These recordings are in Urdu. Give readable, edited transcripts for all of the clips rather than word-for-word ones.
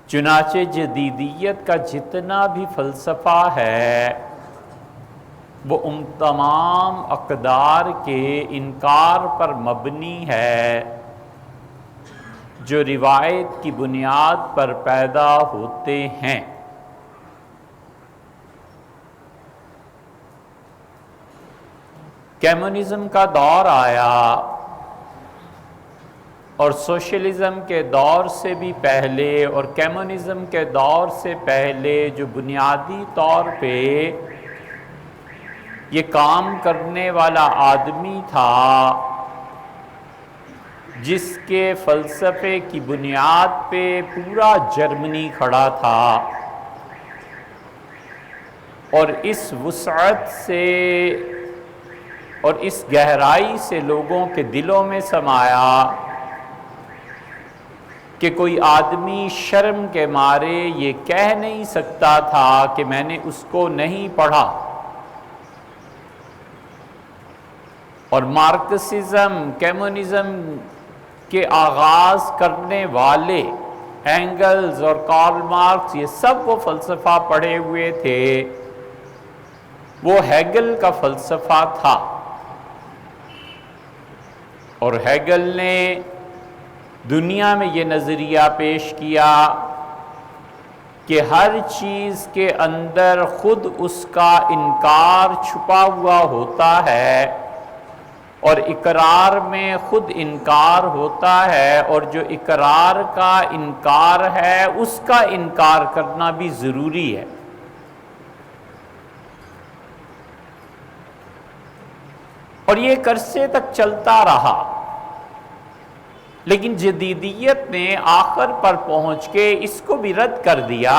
چنانچہ جدیدیت کا جتنا بھی فلسفہ ہے وہ ان تمام اقدار کے انکار پر مبنی ہے جو روایت کی بنیاد پر پیدا ہوتے ہیں۔ کمیونزم کا دور آیا اور سوشلزم کے دور سے بھی پہلے اور کمیونزم کے دور سے پہلے جو بنیادی طور پہ یہ کام کرنے والا آدمی تھا جس کے فلسفے کی بنیاد پہ پورا جرمنی کھڑا تھا اور اس وسعت سے اور اس گہرائی سے لوگوں کے دلوں میں سمایا کہ کوئی آدمی شرم کے مارے یہ کہہ نہیں سکتا تھا کہ میں نے اس کو نہیں پڑھا۔ اور مارکسزم، کمیونزم کے آغاز کرنے والے اینگلز اور کارل مارکس یہ سب وہ فلسفہ پڑھے ہوئے تھے، وہ ہیگل کا فلسفہ تھا۔ اور ہیگل نے دنیا میں یہ نظریہ پیش کیا کہ ہر چیز کے اندر خود اس کا انکار چھپا ہوا ہوتا ہے اور اقرار میں خود انکار ہوتا ہے، اور جو اقرار کا انکار ہے اس کا انکار کرنا بھی ضروری ہے۔ اور یہ ایک عرصے تک چلتا رہا، لیکن جدیدیت نے آخر پر پہنچ کے اس کو بھی رد کر دیا،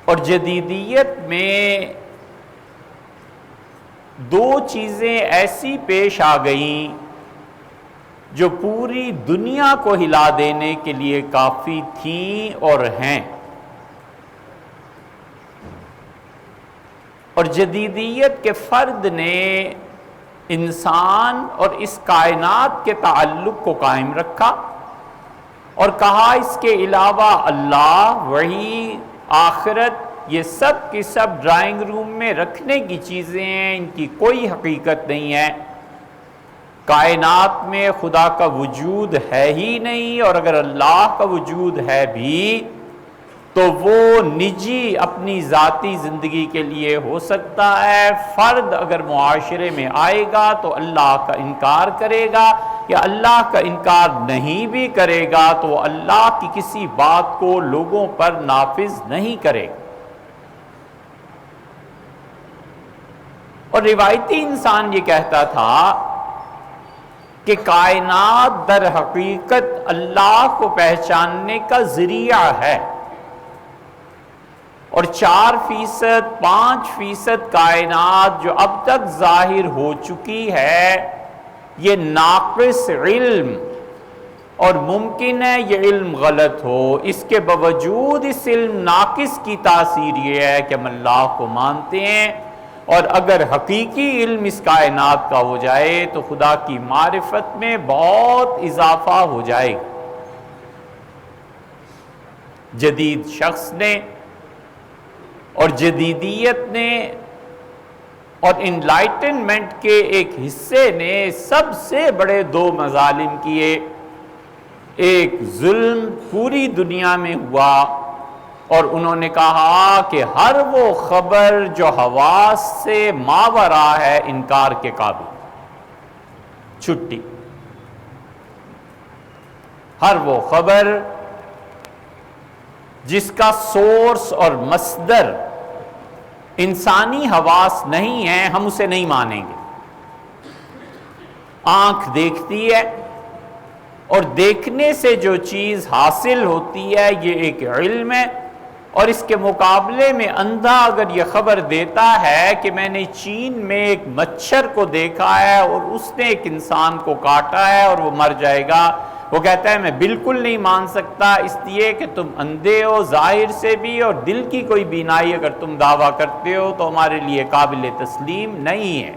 اور جدیدیت میں دو چیزیں ایسی پیش آ گئیں جو پوری دنیا کو ہلا دینے کے لیے کافی تھیں اور ہیں۔ اور جدیدیت کے فرد نے انسان اور اس کائنات کے تعلق کو قائم رکھا اور کہا اس کے علاوہ اللہ، وحی، آخرت یہ سب کی سب ڈرائنگ روم میں رکھنے کی چیزیں ہیں، ان کی کوئی حقیقت نہیں ہے۔ کائنات میں خدا کا وجود ہے ہی نہیں، اور اگر اللہ کا وجود ہے بھی تو وہ نجی اپنی ذاتی زندگی کے لیے ہو سکتا ہے۔ فرد اگر معاشرے میں آئے گا تو اللہ کا انکار کرے گا، یا اللہ کا انکار نہیں بھی کرے گا تو اللہ کی کسی بات کو لوگوں پر نافذ نہیں کرے گا۔ اور روایتی انسان یہ کہتا تھا کہ کائنات در حقیقت اللہ کو پہچاننے کا ذریعہ ہے، اور 4%، 5% کائنات جو اب تک ظاہر ہو چکی ہے یہ ناقص علم، اور ممکن ہے یہ علم غلط ہو، اس کے باوجود اس علم ناقص کی تاثیر یہ ہے کہ ہم اللہ کو مانتے ہیں، اور اگر حقیقی علم اس کائنات کا ہو جائے تو خدا کی معرفت میں بہت اضافہ ہو جائے گا۔ جدید شخص نے اور جدیدیت نے اور انلائٹنمنٹ کے ایک حصے نے سب سے بڑے دو مظالم کیے۔ ایک ظلم پوری دنیا میں ہوا، اور انہوں نے کہا کہ ہر وہ خبر جو حواس سے ماورا ہے انکار کے قابل، چھٹی۔ ہر وہ خبر جس کا سورس اور مصدر انسانی حواس نہیں ہے ہم اسے نہیں مانیں گے۔ آنکھ دیکھتی ہے، اور دیکھنے سے جو چیز حاصل ہوتی ہے یہ ایک علم ہے، اور اس کے مقابلے میں اندھا اگر یہ خبر دیتا ہے کہ میں نے چین میں ایک مچھر کو دیکھا ہے اور اس نے ایک انسان کو کاٹا ہے اور وہ مر جائے گا، وہ کہتا ہے میں بالکل نہیں مان سکتا، اس لیے کہ تم اندھے ہو ظاہر سے بھی، اور دل کی کوئی بینائی اگر تم دعویٰ کرتے ہو تو ہمارے لیے قابل تسلیم نہیں ہے۔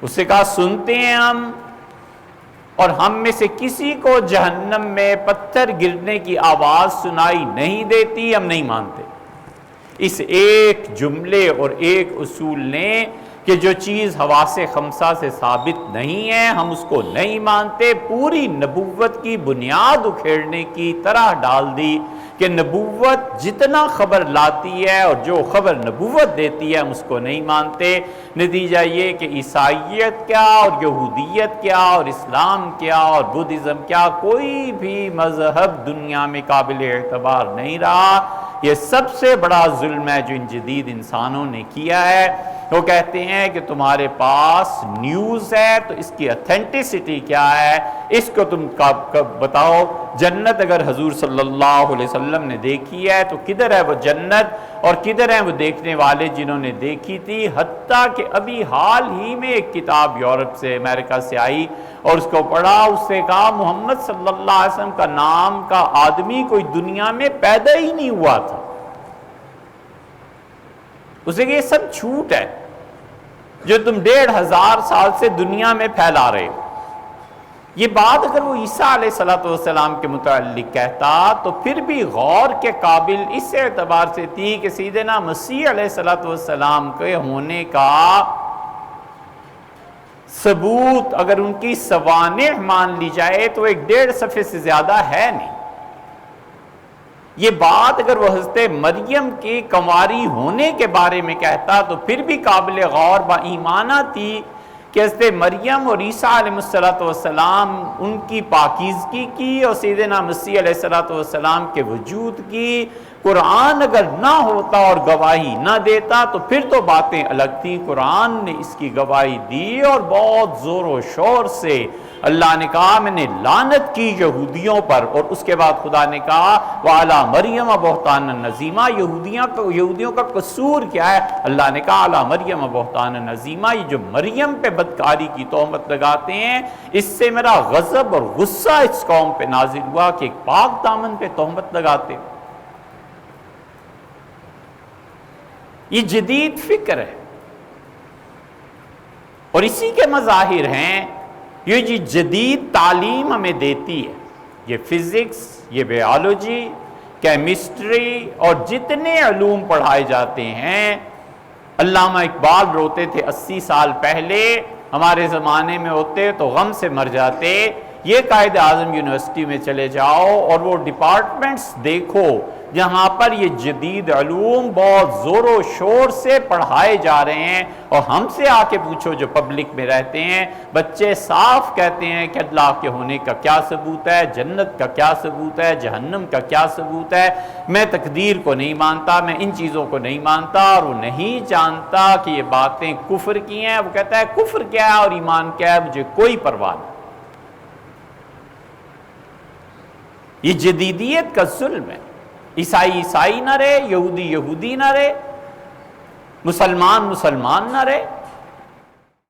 اس سے کہا سنتے ہیں ہم اور ہم میں سے کسی کو جہنم میں پتھر گرنے کی آواز سنائی نہیں دیتی، ہم نہیں مانتے۔ اس ایک جملے اور ایک اصول نے کہ جو چیز حواس خمسہ سے ثابت نہیں ہے ہم اس کو نہیں مانتے، پوری نبوت کی بنیاد اکھیڑنے کی طرح ڈال دی کہ نبوت جتنا خبر لاتی ہے اور جو خبر نبوت دیتی ہے ہم اس کو نہیں مانتے۔ نتیجہ یہ کہ عیسائیت کیا اور یہودیت کیا اور اسلام کیا اور بدھزم کیا، کوئی بھی مذہب دنیا میں قابل اعتبار نہیں رہا۔ یہ سب سے بڑا ظلم ہے جو ان جدید انسانوں نے کیا ہے۔ وہ کہتے ہیں کہ تمہارے پاس نیوز ہے تو اس کی اتھینٹسٹی کیا ہے، اس کو تم بتاؤ۔ جنت اگر حضور صلی اللہ علیہ وسلم نے دیکھی ہے تو کدھر ہے وہ جنت اور کدھر ہیں وہ دیکھنے والے جنہوں نے دیکھی تھی؟ حتیٰ کہ ابھی حال ہی میں ایک کتاب یورپ سے امریکہ سے آئی اور اس کو پڑھا، اس سے کہا محمد صلی اللہ علیہ وسلم کا نام کا آدمی کوئی دنیا میں پیدا ہی نہیں ہوا تھا۔ اسے کہ یہ سب جھوٹ ہے جو تم 1500 سال سے دنیا میں پھیلا رہے ہو۔ یہ بات اگر وہ عیسیٰ علیہ السلام کے متعلق کہتا تو پھر بھی غور کے قابل اس اعتبار سے تھی کہ سیدنا مسیح علیہ السلام کے ہونے کا ثبوت اگر ان کی سوانح مان لی جائے تو 1.5 صفحے سے زیادہ ہے نہیں۔ یہ بات اگر وہ حضرت مریم کی کنواری ہونے کے بارے میں کہتا تو پھر بھی قابل غور با ایمانہ تھی کہ حضرت مریم اور عیسیٰ علیہ السلام ان کی پاکیزگی کی اور سیدنا مسیح علیہ السلام کے وجود کی قرآن اگر نہ ہوتا اور گواہی نہ دیتا تو پھر تو باتیں الگ تھیں۔ قرآن نے اس کی گواہی دی اور بہت زور و شور سے اللہ نے کہا میں نے لعنت کی یہودیوں پر، اور اس کے بعد خدا نے کہا وَعَلَىٰ مَرْيَمَ بُهْتَانًا عَظِيمًا۔ یہودیوں کا قصور کیا ہے؟ اللہ نے کہا عَلَىٰ مَرْيَمَ بُهْتَانًا عَظِيمًا، یہ جو مریم پہ بدکاری کی تہمت لگاتے ہیں اس سے میرا غضب اور غصہ اس قوم پہ نازل ہوا کہ ایک پاک دامن پہ تہمت لگاتے ہیں۔ یہ جدید فکر ہے اور اسی کے مظاہر ہیں یہ جی جدید تعلیم ہمیں دیتی ہے۔ یہ فزکس، یہ بیالوجی، کیمسٹری اور جتنے علوم پڑھائے جاتے ہیں، علامہ اقبال روتے تھے 80 سال پہلے ہمارے زمانے میں ہوتے تو غم سے مر جاتے۔ یہ قائد اعظم یونیورسٹی میں چلے جاؤ اور وہ ڈپارٹمنٹس دیکھو جہاں پر یہ جدید علوم بہت زور و شور سے پڑھائے جا رہے ہیں، اور ہم سے آ کے پوچھو جو پبلک میں رہتے ہیں، بچے صاف کہتے ہیں کہ اللہ کے ہونے کا کیا ثبوت ہے، جنت کا کیا ثبوت ہے، جہنم کا کیا ثبوت ہے، میں تقدیر کو نہیں مانتا، میں ان چیزوں کو نہیں مانتا، اور وہ نہیں جانتا کہ یہ باتیں کفر کی ہیں۔ وہ کہتا ہے کفر کیا ہے اور ایمان کیا ہے، مجھے کوئی پرواہ نہیں۔ یہ جدیدیت کا ظلم ہے۔ عیسائی نہ رہے، یہودی نہ رہے، مسلمان نہ رہے۔